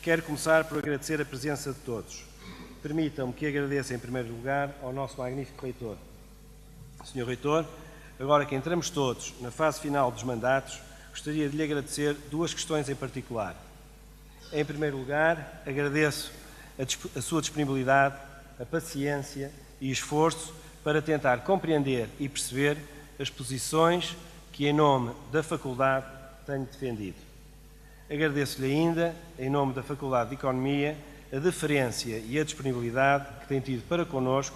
quero começar por agradecer a presença de todos. Permitam-me que agradeça em primeiro lugar ao nosso magnífico reitor. Sr. Reitor, agora que entramos todos na fase final dos mandatos, gostaria de lhe agradecer duas questões em particular. Em primeiro lugar, agradeço a sua disponibilidade, a paciência e esforço para tentar compreender e perceber as posições que, em nome da Faculdade, tenho defendido. Agradeço-lhe ainda, em nome da Faculdade de Economia, a deferência e a disponibilidade que tem tido para connosco,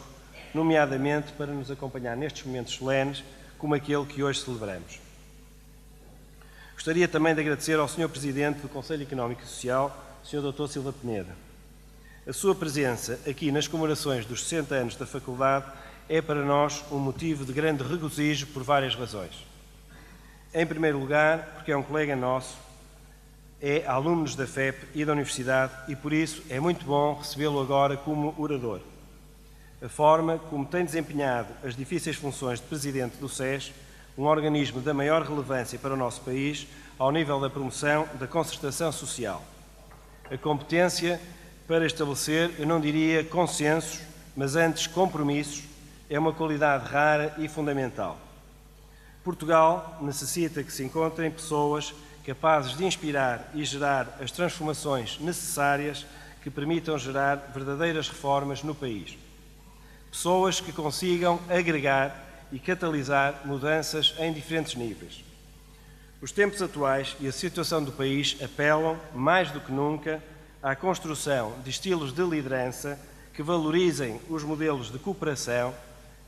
nomeadamente para nos acompanhar nestes momentos solenes, como aquele que hoje celebramos. Gostaria também de agradecer ao Sr. Presidente do Conselho Económico e Social, Sr. Dr. Silva Peneda. A sua presença aqui nas comemorações dos 60 anos da Faculdade é para nós um motivo de grande regozijo por várias razões. Em primeiro lugar, porque é um colega nosso, é aluno da FEP e da Universidade e, por isso, é muito bom recebê-lo agora como orador. A forma como tem desempenhado as difíceis funções de Presidente do SES, um organismo da maior relevância para o nosso país, ao nível da promoção da concertação social. A competência para estabelecer, eu não diria consensos, mas antes compromissos, é uma qualidade rara e fundamental. Portugal necessita que se encontrem pessoas capazes de inspirar e gerar as transformações necessárias que permitam gerar verdadeiras reformas no país. Pessoas que consigam agregar e catalisar mudanças em diferentes níveis. Os tempos atuais e a situação do país apelam, mais do que nunca, à construção de estilos de liderança que valorizem os modelos de cooperação,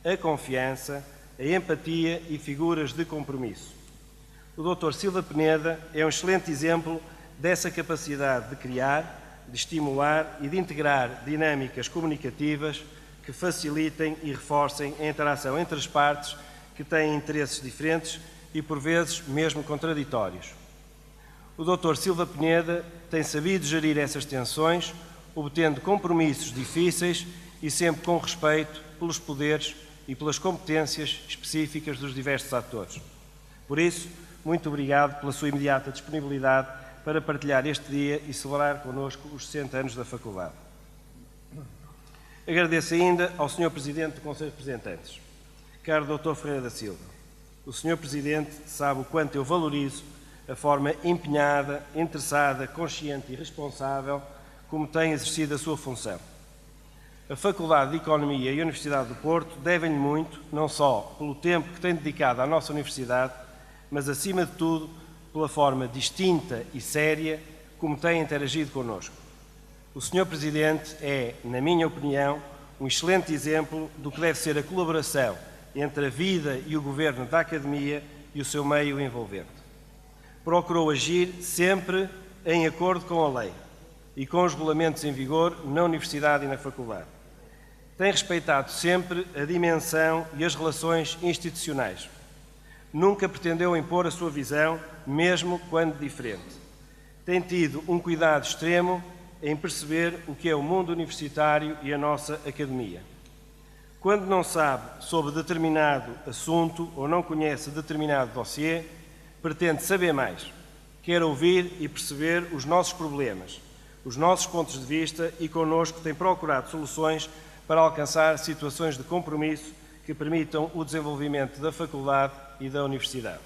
a confiança, a empatia e figuras de compromisso. O Dr. Silva Peneda é um excelente exemplo dessa capacidade de criar, de estimular e de integrar dinâmicas comunicativas que facilitem e reforcem a interação entre as partes que têm interesses diferentes e, por vezes, mesmo contraditórios. O Dr. Silva Peneda tem sabido gerir essas tensões, obtendo compromissos difíceis e sempre com respeito pelos poderes e pelas competências específicas dos diversos atores. Por isso, muito obrigado pela sua imediata disponibilidade para partilhar este dia e celebrar connosco os 60 anos da Faculdade. Agradeço ainda ao Sr. Presidente do Conselho de Representantes, caro Dr. Ferreira da Silva. O Sr. Presidente sabe o quanto eu valorizo a forma empenhada, interessada, consciente e responsável como tem exercido a sua função. A Faculdade de Economia e a Universidade do Porto devem-lhe muito, não só pelo tempo que tem dedicado à nossa Universidade, mas, acima de tudo, pela forma distinta e séria como tem interagido connosco. O Sr. Presidente é, na minha opinião, um excelente exemplo do que deve ser a colaboração entre a vida e o governo da Academia e o seu meio envolvente. Procurou agir sempre em acordo com a lei e com os regulamentos em vigor na Universidade e na Faculdade. Tem respeitado sempre a dimensão e as relações institucionais. Nunca pretendeu impor a sua visão, mesmo quando diferente. Tem tido um cuidado extremo em perceber o que é o mundo universitário e a nossa academia. Quando não sabe sobre determinado assunto ou não conhece determinado dossiê, pretende saber mais. Quer ouvir e perceber os nossos problemas, os nossos pontos de vista e connosco tem procurado soluções para alcançar situações de compromisso que permitam o desenvolvimento da Faculdade e da Universidade.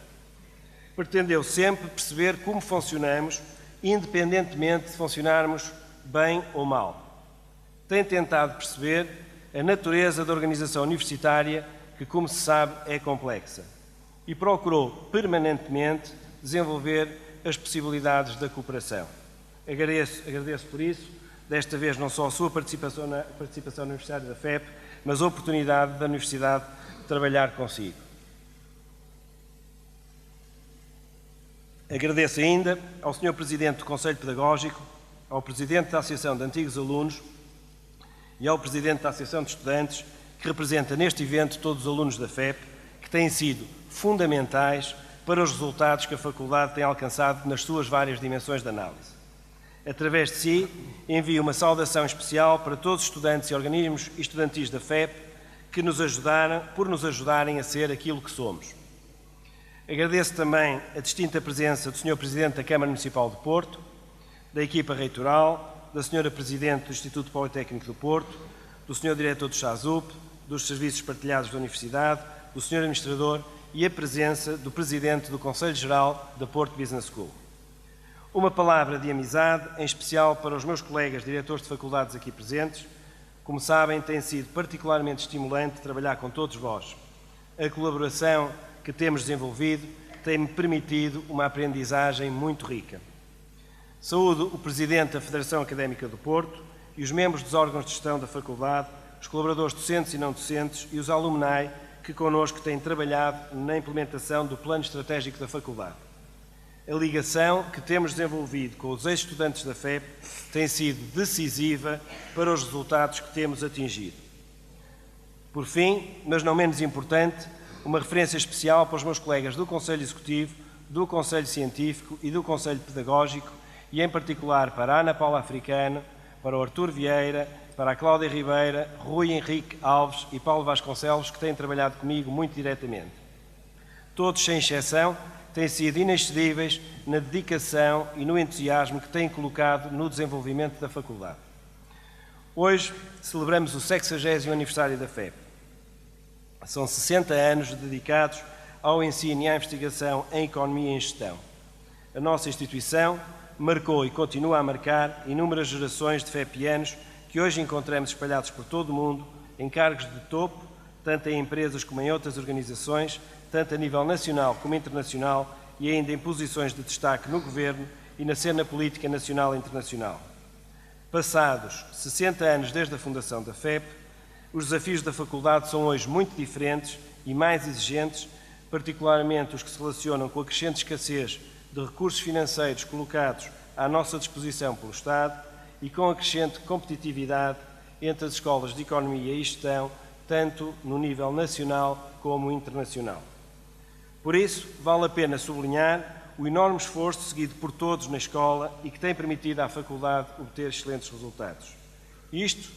Pretendeu sempre perceber como funcionamos, independentemente de funcionarmos bem ou mal. Tem tentado perceber a natureza da organização universitária, que, como se sabe, é complexa, e procurou permanentemente desenvolver as possibilidades da cooperação. Agradeço por isso, desta vez não só a sua participação na Universidade da FEP, mas a oportunidade da Universidade de trabalhar consigo. Agradeço ainda ao Sr. Presidente do Conselho Pedagógico, ao Presidente da Associação de Antigos Alunos e ao Presidente da Associação de Estudantes, que representa neste evento todos os alunos da FEP, que têm sido fundamentais para os resultados que a Faculdade tem alcançado nas suas várias dimensões de análise. Através de si, envio uma saudação especial para todos os estudantes e organismos estudantis da FEP que nos ajudarem a ser aquilo que somos. Agradeço também a distinta presença do Sr. Presidente da Câmara Municipal de Porto, da equipa reitoral, da Sra. Presidente do Instituto Politécnico do Porto, do Sr. Diretor do SASUP, dos Serviços Partilhados da Universidade, do Sr. Administrador e a presença do Presidente do Conselho Geral da Porto Business School. Uma palavra de amizade, em especial para os meus colegas diretores de faculdades aqui presentes. Como sabem, tem sido particularmente estimulante trabalhar com todos vós. A colaboração que temos desenvolvido tem-me permitido uma aprendizagem muito rica. Saúdo o Presidente da Federação Académica do Porto e os membros dos órgãos de gestão da Faculdade, os colaboradores docentes e não docentes e os alumni que connosco têm trabalhado na implementação do Plano Estratégico da Faculdade. A ligação que temos desenvolvido com os ex-estudantes da FEP tem sido decisiva para os resultados que temos atingido. Por fim, mas não menos importante, uma referência especial para os meus colegas do Conselho Executivo, do Conselho Científico e do Conselho Pedagógico e, em particular, para a Ana Paula Africano, para o Artur Vieira, para a Cláudia Ribeira, Rui Henrique Alves e Paulo Vasconcelos, que têm trabalhado comigo muito diretamente. Todos, sem exceção, têm sido inexcedíveis na dedicação e no entusiasmo que têm colocado no desenvolvimento da Faculdade. Hoje celebramos o 60º aniversário da FEP. São 60 anos dedicados ao ensino e à investigação em Economia e em Gestão. A nossa instituição marcou e continua a marcar inúmeras gerações de FEPianos que hoje encontramos espalhados por todo o mundo, em cargos de topo, tanto em empresas como em outras organizações, tanto a nível nacional como internacional e ainda em posições de destaque no Governo e na cena política nacional e internacional. Passados 60 anos desde a fundação da FEP, os desafios da Faculdade são hoje muito diferentes e mais exigentes, particularmente os que se relacionam com a crescente escassez de recursos financeiros colocados à nossa disposição pelo Estado e com a crescente competitividade entre as escolas de Economia e Gestão, tanto no nível nacional como internacional. Por isso, vale a pena sublinhar o enorme esforço seguido por todos na escola e que tem permitido à Faculdade obter excelentes resultados. Isto,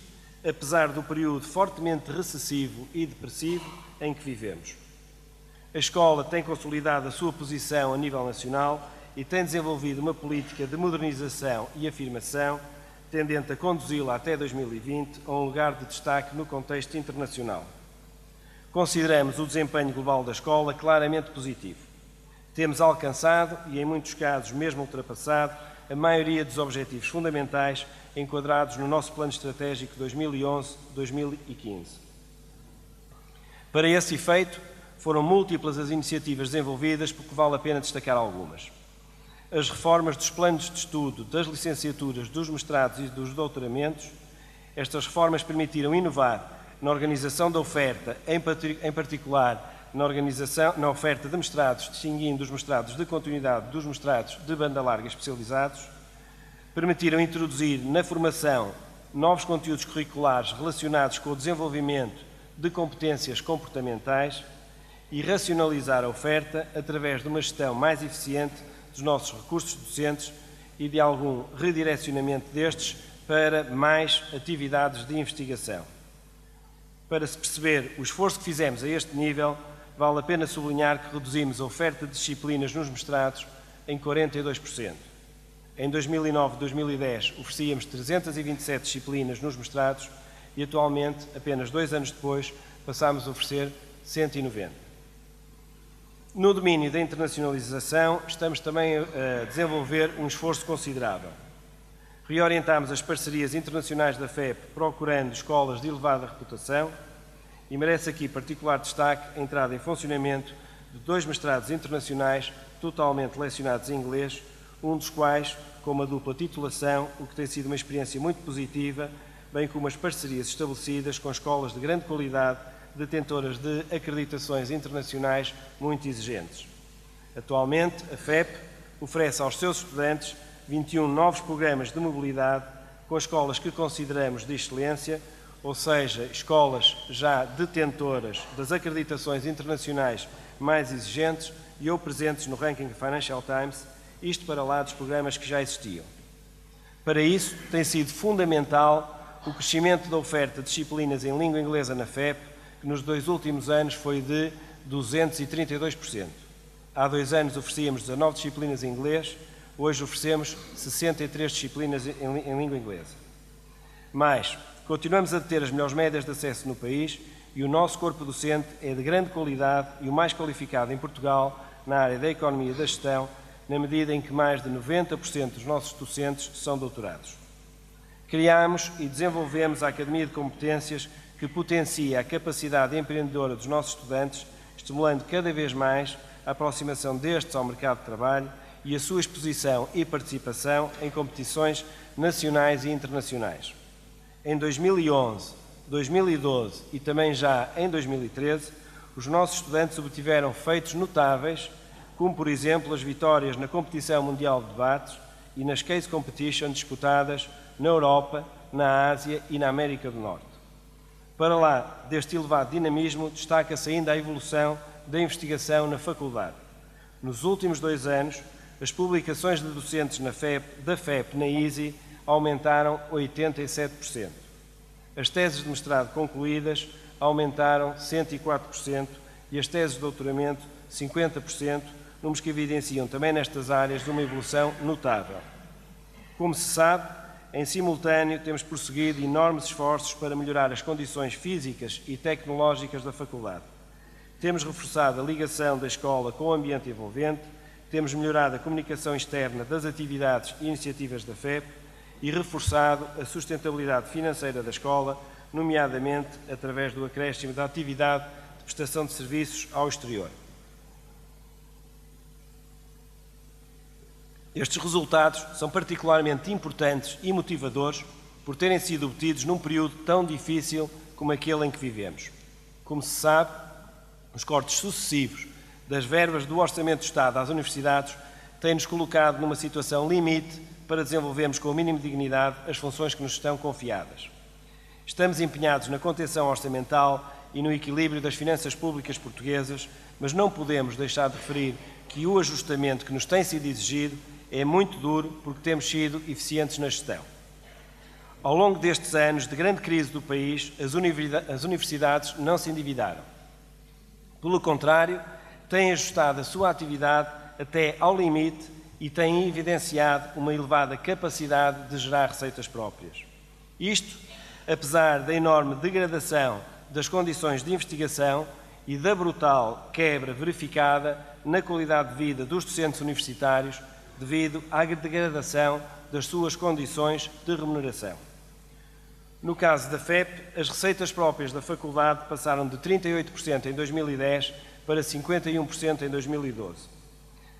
apesar do período fortemente recessivo e depressivo em que vivemos. A escola tem consolidado a sua posição a nível nacional e tem desenvolvido uma política de modernização e afirmação, tendente a conduzi-la até 2020 a um lugar de destaque no contexto internacional. Consideramos o desempenho global da escola claramente positivo. Temos alcançado, e em muitos casos mesmo ultrapassado, a maioria dos objetivos fundamentais enquadrados no nosso Plano Estratégico 2011-2015. Para esse efeito, foram múltiplas as iniciativas desenvolvidas, porque vale a pena destacar algumas. As reformas dos planos de estudo, das licenciaturas, dos mestrados e dos doutoramentos. Estas reformas permitiram inovar na organização da oferta, em particular na oferta de mestrados, distinguindo os mestrados de continuidade dos mestrados de banda larga especializados, permitiram introduzir na formação novos conteúdos curriculares relacionados com o desenvolvimento de competências comportamentais e racionalizar a oferta através de uma gestão mais eficiente dos nossos recursos docentes e de algum redirecionamento destes para mais atividades de investigação. Para se perceber o esforço que fizemos a este nível, vale a pena sublinhar que reduzimos a oferta de disciplinas nos mestrados em 42%. Em 2009-2010 oferecíamos 327 disciplinas nos mestrados e atualmente, apenas 2 anos depois, passámos a oferecer 190. No domínio da internacionalização, estamos também a desenvolver um esforço considerável. Reorientámos as parcerias internacionais da FEP procurando escolas de elevada reputação e merece aqui particular destaque a entrada em funcionamento de 2 mestrados internacionais totalmente lecionados em inglês, um dos quais com uma dupla titulação, o que tem sido uma experiência muito positiva, bem como as parcerias estabelecidas com escolas de grande qualidade, detentoras de acreditações internacionais muito exigentes. Atualmente, a FEP oferece aos seus estudantes 21 novos programas de mobilidade com escolas que consideramos de excelência, ou seja, escolas já detentoras das acreditações internacionais mais exigentes e ou presentes no ranking Financial Times, isto para lá dos programas que já existiam. Para isso, tem sido fundamental o crescimento da oferta de disciplinas em língua inglesa na FEP, que nos 2 últimos anos foi de 232%. Há 2 anos oferecíamos 19 disciplinas em inglês, Hoje oferecemos 63 disciplinas em língua inglesa. Mas continuamos a ter as melhores médias de acesso no país e o nosso corpo docente é de grande qualidade e o mais qualificado em Portugal na área da economia e da gestão, na medida em que mais de 90% dos nossos docentes são doutorados. Criámos e desenvolvemos a Academia de Competências que potencia a capacidade empreendedora dos nossos estudantes, estimulando cada vez mais a aproximação destes ao mercado de trabalho e a sua exposição e participação em competições nacionais e internacionais. Em 2011, 2012 e também já em 2013, os nossos estudantes obtiveram feitos notáveis, como por exemplo as vitórias na Competição Mundial de Debates e nas Case Competition disputadas na Europa, na Ásia e na América do Norte. Para lá deste elevado dinamismo, destaca-se ainda a evolução da investigação na faculdade. Nos últimos 2 anos, as publicações de docentes da FEP na ISI aumentaram 87%. As teses de mestrado concluídas aumentaram 104% e as teses de doutoramento 50%, números que evidenciam também nestas áreas uma evolução notável. Como se sabe, em simultâneo temos prosseguido enormes esforços para melhorar as condições físicas e tecnológicas da faculdade. Temos reforçado a ligação da escola com o ambiente envolvente, temos melhorado a comunicação externa das atividades e iniciativas da FEP e reforçado a sustentabilidade financeira da escola, nomeadamente através do acréscimo da atividade de prestação de serviços ao exterior. Estes resultados são particularmente importantes e motivadores por terem sido obtidos num período tão difícil como aquele em que vivemos. Como se sabe, os cortes sucessivos das verbas do Orçamento do Estado às universidades têm-nos colocado numa situação limite para desenvolvermos com o mínimo de dignidade as funções que nos estão confiadas. Estamos empenhados na contenção orçamental e no equilíbrio das finanças públicas portuguesas, mas não podemos deixar de referir que o ajustamento que nos tem sido exigido é muito duro porque temos sido eficientes na gestão. Ao longo destes anos de grande crise do país, as universidades não se endividaram. Pelo contrário, têm ajustado a sua atividade até ao limite e têm evidenciado uma elevada capacidade de gerar receitas próprias. Isto, apesar da enorme degradação das condições de investigação e da brutal quebra verificada na qualidade de vida dos docentes universitários devido à degradação das suas condições de remuneração. No caso da FEP, as receitas próprias da faculdade passaram de 38% em 2010 para 51% em 2012.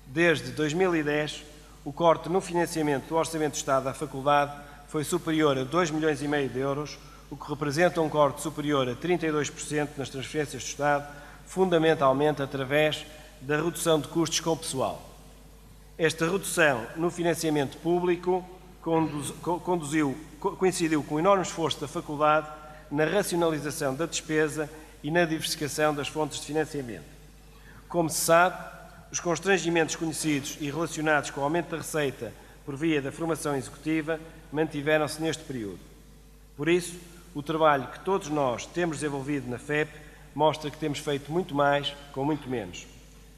Desde 2010, o corte no financiamento do Orçamento do Estado à faculdade foi superior a 2,5 milhões de euros, o que representa um corte superior a 32% nas transferências do Estado, fundamentalmente através da redução de custos com o pessoal. Esta redução no financiamento público coincidiu com o enorme esforço da faculdade na racionalização da despesa e na diversificação das fontes de financiamento. Como se sabe, os constrangimentos conhecidos e relacionados com o aumento da receita por via da formação executiva mantiveram-se neste período. Por isso, o trabalho que todos nós temos desenvolvido na FEP mostra que temos feito muito mais com muito menos.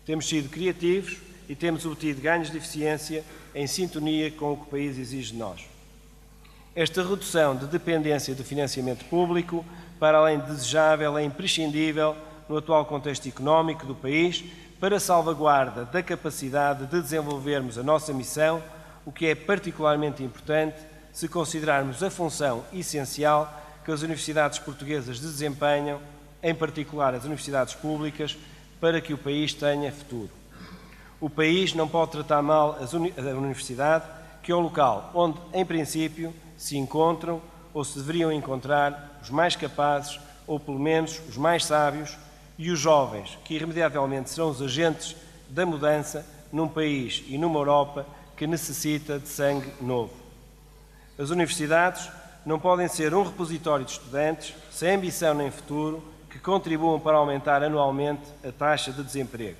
Temos sido criativos e temos obtido ganhos de eficiência em sintonia com o que o país exige de nós. Esta redução de dependência do financiamento público, para além de desejável, é imprescindível no atual contexto económico do país para a salvaguarda da capacidade de desenvolvermos a nossa missão, o que é particularmente importante se considerarmos a função essencial que as universidades portuguesas desempenham, em particular as universidades públicas, para que o país tenha futuro. O país não pode tratar mal a universidade, que é o local onde, em princípio, se encontram ou se deveriam encontrar os mais capazes, ou pelo menos os mais sábios, e os jovens, que irremediavelmente serão os agentes da mudança num país e numa Europa que necessita de sangue novo. As universidades não podem ser um repositório de estudantes sem ambição nem futuro que contribuam para aumentar anualmente a taxa de desemprego.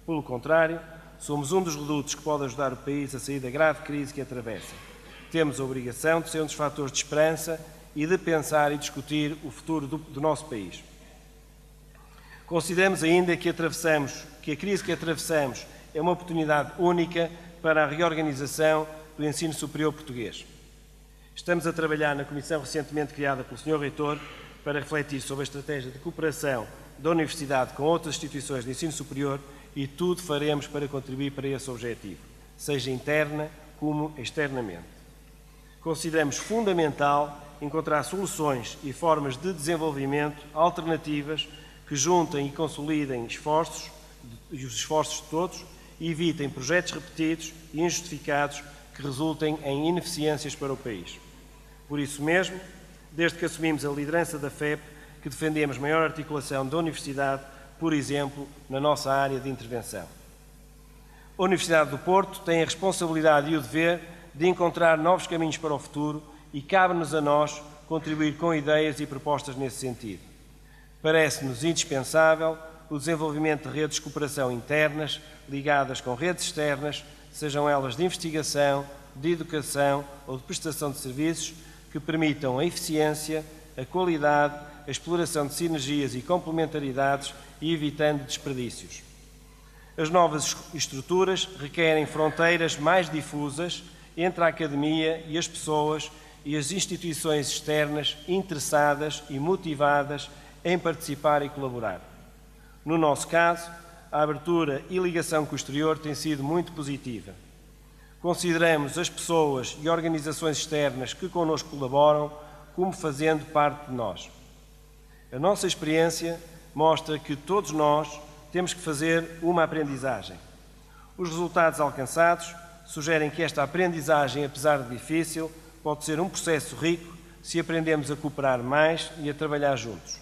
Pelo contrário, somos um dos redutos que pode ajudar o país a sair da grave crise que atravessa. Temos a obrigação de ser um dos fatores de esperança e de pensar e discutir o futuro do nosso país. Consideramos ainda que a crise que atravessamos é uma oportunidade única para a reorganização do ensino superior português. Estamos a trabalhar na comissão recentemente criada pelo Sr. Reitor para refletir sobre a estratégia de cooperação da Universidade com outras instituições de ensino superior e tudo faremos para contribuir para esse objetivo, seja interna como externamente. Consideramos fundamental encontrar soluções e formas de desenvolvimento alternativas que juntem e consolidem os esforços de todos e evitem projetos repetidos e injustificados que resultem em ineficiências para o país. Por isso mesmo, desde que assumimos a liderança da FEP, que defendemos maior articulação da Universidade, por exemplo, na nossa área de intervenção. A Universidade do Porto tem a responsabilidade e o dever de encontrar novos caminhos para o futuro e cabe-nos a nós contribuir com ideias e propostas nesse sentido. Parece-nos indispensável o desenvolvimento de redes de cooperação internas ligadas com redes externas, sejam elas de investigação, de educação ou de prestação de serviços, que permitam a eficiência, a qualidade, a exploração de sinergias e complementaridades e evitando desperdícios. As novas estruturas requerem fronteiras mais difusas entre a academia e as pessoas e as instituições externas interessadas e motivadas em participar e colaborar. No nosso caso, a abertura e ligação com o exterior tem sido muito positiva. Consideramos as pessoas e organizações externas que connosco colaboram como fazendo parte de nós. A nossa experiência mostra que todos nós temos que fazer uma aprendizagem. Os resultados alcançados sugerem que esta aprendizagem, apesar de difícil, pode ser um processo rico se aprendemos a cooperar mais e a trabalhar juntos.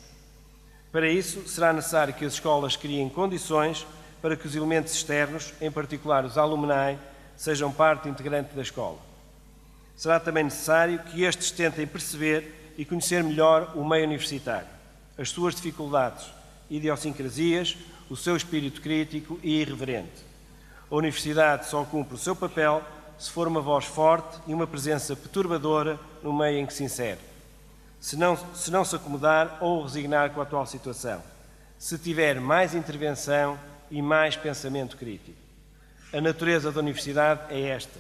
Para isso, será necessário que as escolas criem condições para que os elementos externos, em particular os alumni, sejam parte integrante da escola. Será também necessário que estes tentem perceber e conhecer melhor o meio universitário, as suas dificuldades, idiosincrasias, o seu espírito crítico e irreverente. A Universidade só cumpre o seu papel se for uma voz forte e uma presença perturbadora no meio em que se insere. Se não se acomodar ou resignar com a atual situação, se tiver mais intervenção e mais pensamento crítico. A natureza da Universidade é esta.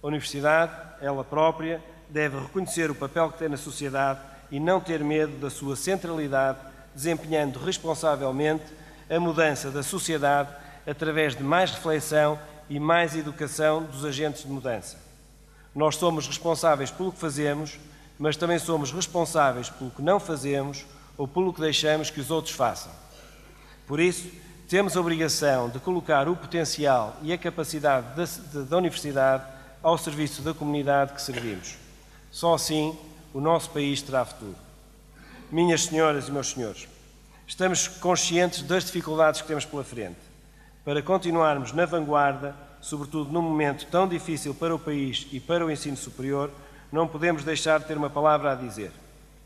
A Universidade, ela própria, deve reconhecer o papel que tem na sociedade e não ter medo da sua centralidade, desempenhando responsavelmente a mudança da sociedade através de mais reflexão e mais educação dos agentes de mudança. Nós somos responsáveis pelo que fazemos, mas também somos responsáveis pelo que não fazemos ou pelo que deixamos que os outros façam. Por isso, temos a obrigação de colocar o potencial e a capacidade da Universidade ao serviço da comunidade que servimos. Só assim o nosso país terá futuro. Minhas senhoras e meus senhores, estamos conscientes das dificuldades que temos pela frente. Para continuarmos na vanguarda, sobretudo num momento tão difícil para o país e para o ensino superior, não podemos deixar de ter uma palavra a dizer.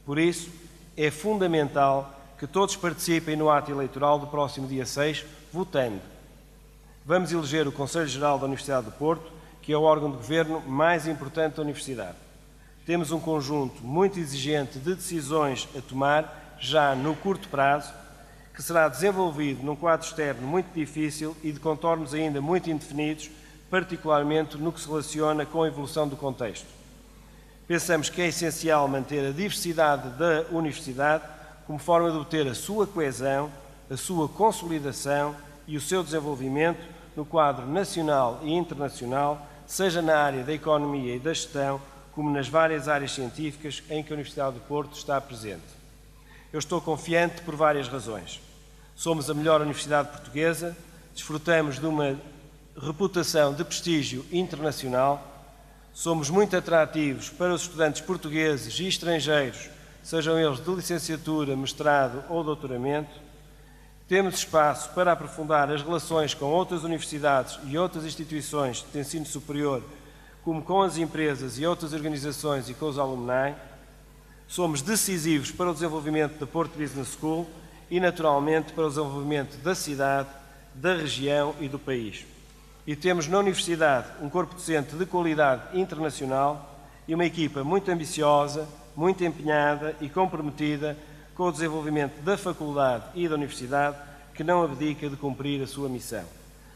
Por isso, é fundamental que todos participem no ato eleitoral do próximo dia 6, votando. Vamos eleger o Conselho Geral da Universidade do Porto, que é o órgão de governo mais importante da Universidade. Temos um conjunto muito exigente de decisões a tomar, já no curto prazo, que será desenvolvido num quadro externo muito difícil e de contornos ainda muito indefinidos, particularmente no que se relaciona com a evolução do contexto. Pensamos que é essencial manter a diversidade da Universidade como forma de obter a sua coesão, a sua consolidação e o seu desenvolvimento no quadro nacional e internacional, seja na área da economia e da gestão, como nas várias áreas científicas em que a Universidade do Porto está presente. Eu estou confiante por várias razões. Somos a melhor universidade portuguesa, desfrutamos de uma reputação de prestígio internacional, somos muito atrativos para os estudantes portugueses e estrangeiros, sejam eles de licenciatura, mestrado ou doutoramento. Temos espaço para aprofundar as relações com outras universidades e outras instituições de ensino superior, como com as empresas e outras organizações e com os alumni. Somos decisivos para o desenvolvimento da Porto Business School e, naturalmente, para o desenvolvimento da cidade, da região e do país. E temos na Universidade um corpo docente de qualidade internacional e uma equipa muito ambiciosa, muito empenhada e comprometida com o desenvolvimento da Faculdade e da Universidade, que não abdica de cumprir a sua missão.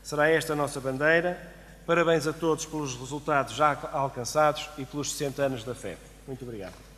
Será esta a nossa bandeira, Parabéns a todos pelos resultados já alcançados e pelos 60 anos da FEP. Muito obrigado.